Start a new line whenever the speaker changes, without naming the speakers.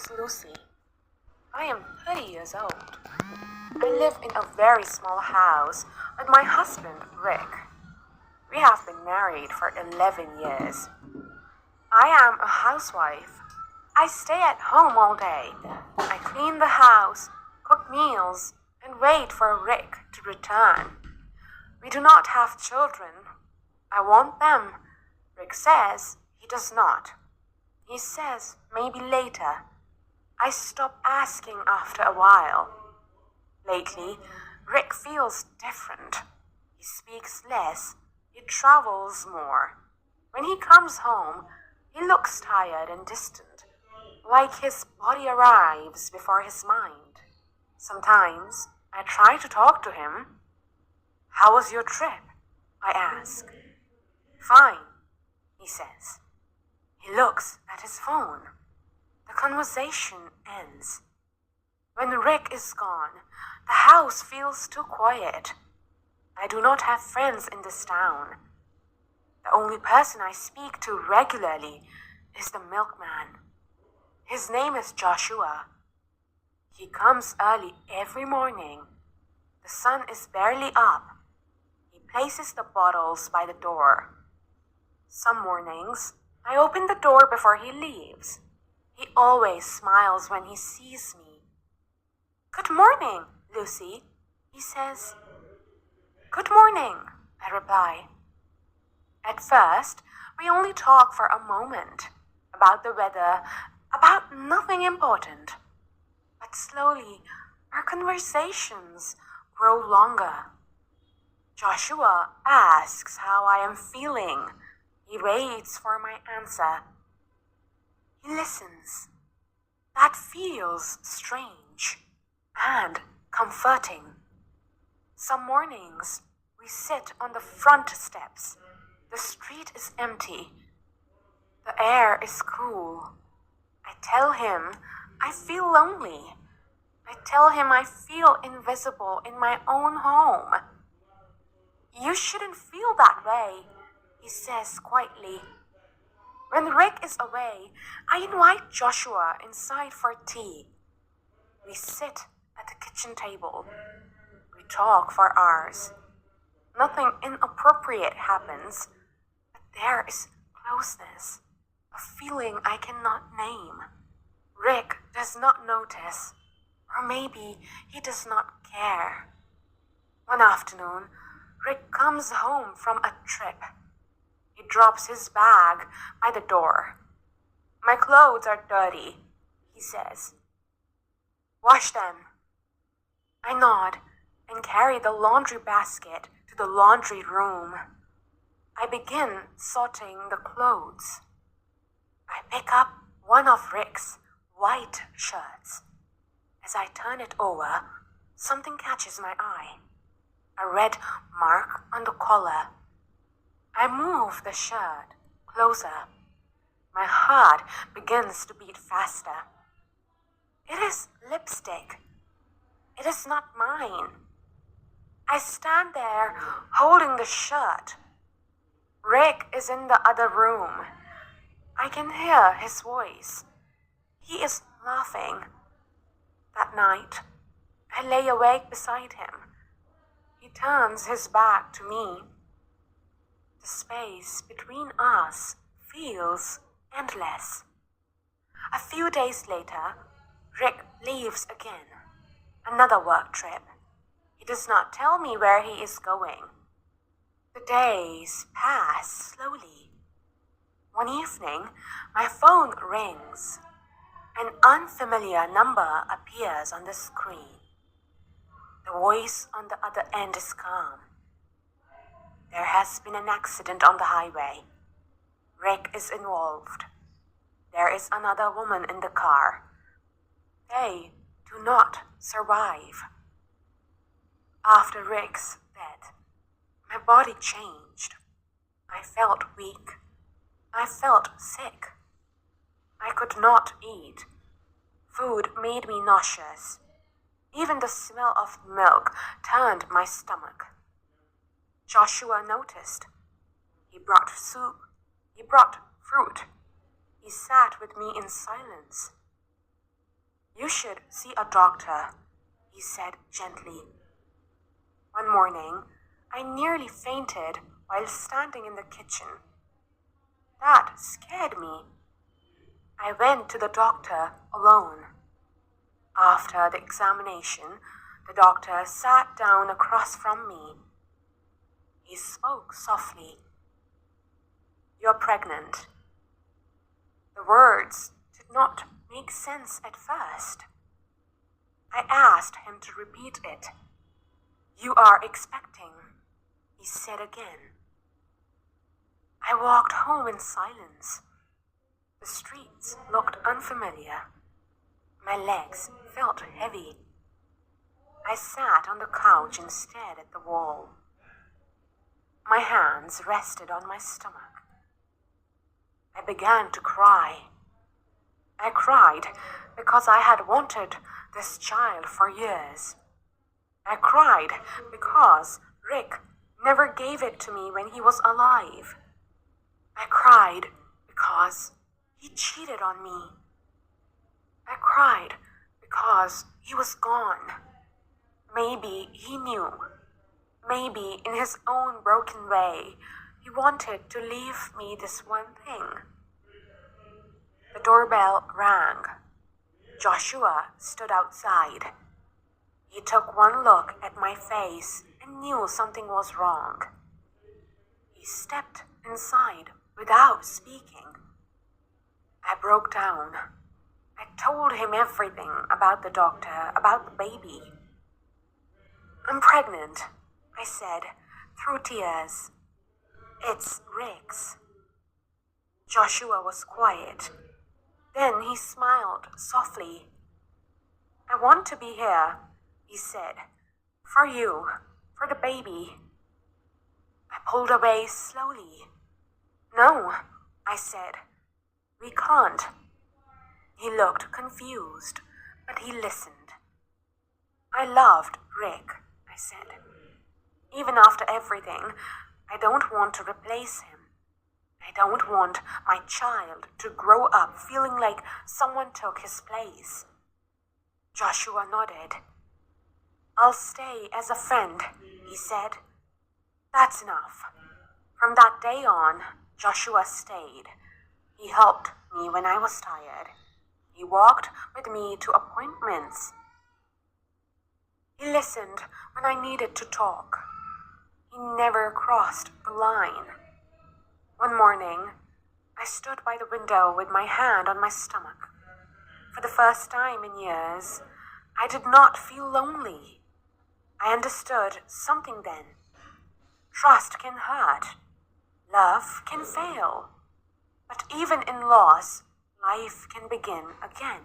is Lucy. I am 30 years old. I live in a very small house with my husband, Rick. We have been married for 11 years. I am a housewife. I stay at home all day. I clean the house, cook meals, and wait for Rick to return. We do not have children. I want them. Rick says he does not. He says maybe later. I stop asking after a while. Lately, Rick feels different. He speaks less. He travels more. When he comes home, he looks tired and distant, like his body arrives before his mind. Sometimes I try to talk to him. "How was your trip?" I ask. "Fine," he says. He looks at his phone. The conversation ends. When Rick is gone, the house feels too quiet. I do not have friends in this town. The only person I speak to regularly is the milkman. His name is Joshua. He comes early every morning. The sun is barely up. He places the bottles by the door. Some mornings, I open the door before he leaves. He always smiles when he sees me. "Good morning, Lucy," he says. "Good morning," I reply. At first, we only talk for a moment, about the weather, about nothing important. But slowly, our conversations grow longer. Joshua asks how I am feeling. He waits for my answer. He listens. That feels strange and comforting. Some mornings, we sit on the front steps. The street is empty. The air is cool. I tell him I feel lonely. I tell him I feel invisible in my own home. "You shouldn't feel that way," he says quietly. When Rick is away, I invite Joshua inside for tea. We sit at the kitchen table. We talk for hours. Nothing inappropriate happens, but there is closeness, a feeling I cannot name. Rick does not notice, or maybe he does not care. One afternoon, Rick comes home from a trip. He drops his bag by the door. "My clothes are dirty," he says. "Wash them." I nod and carry the laundry basket to the laundry room. I begin sorting the clothes. I pick up one of Rick's white shirts. As I turn it over, something catches my eye. A red mark on the collar. I move the shirt closer. My heart begins to beat faster. It is lipstick. It is not mine. I stand there holding the shirt. Rick is in the other room. I can hear his voice. He is laughing. That night, I lay awake beside him. He turns his back to me. The space between us feels endless. A few days later, Rick leaves again. Another work trip. He does not tell me where he is going. The days pass slowly. One evening, my phone rings. An unfamiliar number appears on the screen. The voice on the other end is calm. "There has been an accident on the highway. Rick is involved. There is another woman in the car. They do not survive." After Rick's death, my body changed. I felt weak. I felt sick. I could not eat. Food made me nauseous. Even the smell of milk turned my stomach. Joshua noticed. He brought soup. He brought fruit. He sat with me in silence. You should see a doctor, he said gently. One morning, I nearly fainted while standing in the kitchen. That scared me. I went to the doctor alone. After the examination, the doctor sat down across from me. He spoke softly. You're pregnant. The words did not make sense at first. I asked him to repeat it. You are expecting, he said again. I walked home in silence. The streets looked unfamiliar. My legs felt heavy. I sat on the couch and stared at the wall. My hands rested on my stomach. I began to cry. I cried because I had wanted this child for years. I cried because Rick never gave it to me when he was alive. I cried because he cheated on me. I cried because he was gone. Maybe he knew. Maybe in his own broken way, he wanted to leave me this one thing. The doorbell rang. Joshua stood outside. He took one look at my face and knew something was wrong. He stepped inside without speaking. I broke down. I told him everything about the doctor, about the baby. I'm pregnant, I said, through tears. It's Rick's. Joshua was quiet. Then he smiled softly. I want to be here, he said, for you, for the baby. I pulled away slowly. No, I said, we can't. He looked confused, but he listened. I loved Rick, I said. Even after everything, I don't want to replace him. I don't want my child to grow up feeling like someone took his place. Joshua nodded. I'll stay as a friend, he said. That's enough. From that day on, Joshua stayed. He helped me when I was tired. He walked with me to appointments. He listened when I needed to talk. He never crossed the line. One morning, I stood by the window with my hand on my stomach. For the first time in years, I did not feel lonely. I understood something then. Trust can hurt. Love can fail. But even in loss, life can begin again.